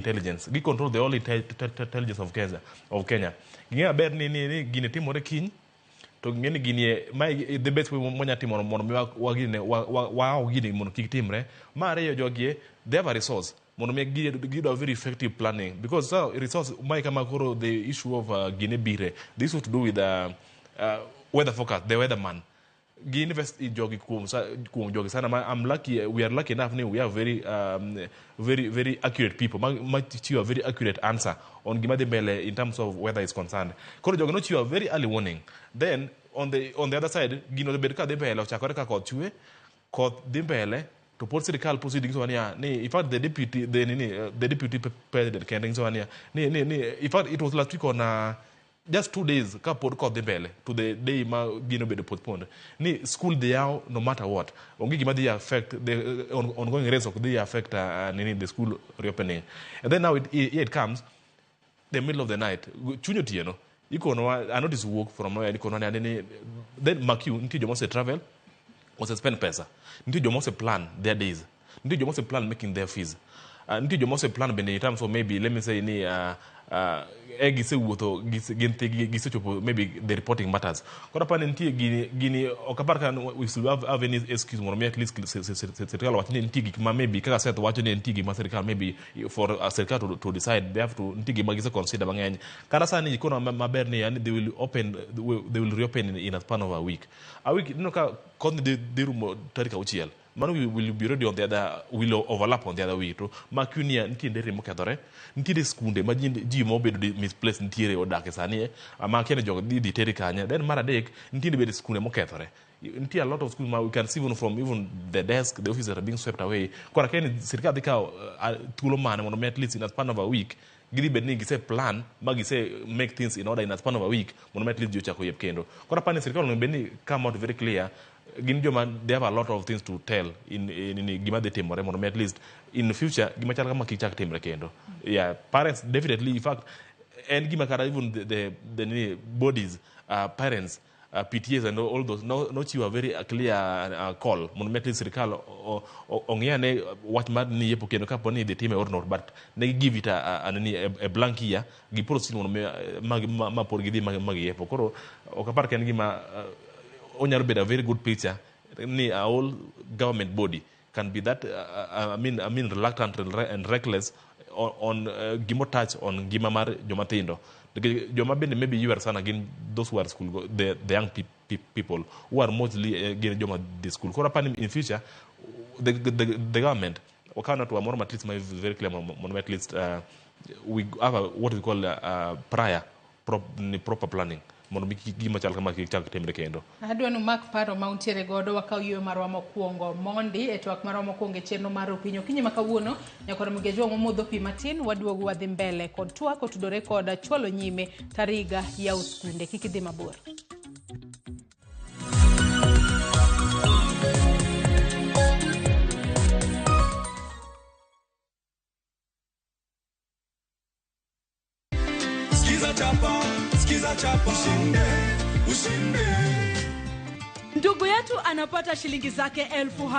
intelligence. Gi control the whole intelligence of Kenya. Ginga ber ni gine timore kiny to ngeni gini the best way monya timo mondo wagine wa gini mondo kik timre. Mare jogie they have a resource. Mondo give a very effective planning because resource mai kama koro the issue of Guinea Bire, this has to do with weather forecast, the weatherman. Guinea invest in jogi jogi sana. I'm lucky. We are lucky enough. We have very accurate people. Might you a very accurate answer on Gima de Bele in terms of weather is concerned. Koro jogi not you a very early warning. Then on the other side, Gino de Berka de Bele chakoreka kotue kot de Bele to put sirkal proceedings on here. In fact, the deputy president can so on here. In fact, it was last week on just 2 days. Ka pod kot de Bele to the day ma Gino be postponed. Ni school they are no matter what. Ongi Gima they affect the ongoing race of they affect the school reopening. And then now it comes the middle of the night. Chunyo no. I know this work from nowhere. Then Makiu until you must travel. Was spend pesa. Nti you must plan their days. Nti you must plan making their fees. Nti you must plan in terms of maybe let me say ni maybe the reporting matters. Kora pa nti gini okaparka we should have any excuse more at least sirkal watching nti ma maybe kaka set watching nti ma sirkal maybe for a sirkal to decide they have to nti magisa consider bangany. Kara sana iko na maber ni and they will reopen in a span of a week. A week no ka kon de rumo tarika uchiel. Man will be ready on the other, will overlap on the other way. Makunia, nti ndere mokadore, nti de sikunde, imagine di mobe do misplaced ntire o dakesani, a makene jog di teri kanya, then maradek, nti de sikunde mokadore. Nti a lot of schools we can see even from even the desk, the offices are being swept away. Kwa kene sirika dika tulo man mono at least in a span of a week. Gidi bedni gise plan, magise make things in order in a span of a week, mono at least jocha ko yepkendo. Kwa pani sirika no bedni come out very clear. They have a lot of things to tell in Gima de Timore, at least in the future, Gima Chalama Kichak Timre Kendo. Yeah, parents definitely, in fact, and Gima Kara, even the bodies, parents, PTAs and all those, not you a very clear call, monumental sirkal or ongiane what mad ni epokeno kaponi the team or not, but they give it a blank year, Giposin mapor magi epokoro, or Kapar can Gima. Onyar be a very good picture. Ni a whole government body can be that. I mean, reluctant and reckless on Gimo touch on Gimamar Jomatindo. Jomabin maybe you are son again those who are school the young people who are mostly getting Joma the school. Korapan in future, the government Wakana to a more at least my very clear at least we have what we call prior proper planning. Adwa no mak paro mauntiere godo wakawyo marwa mokwongo mondi etwak marwa mokwongo chenro mar opinyo kinyi makawuono nyakoro mgejo momodho pi matin waduogo wadhi mbele kod twak otudore kod chwalo nyime tariga ya uskunde kikidhi mabor. Ndugu yetu anapata shilingi zake 1000.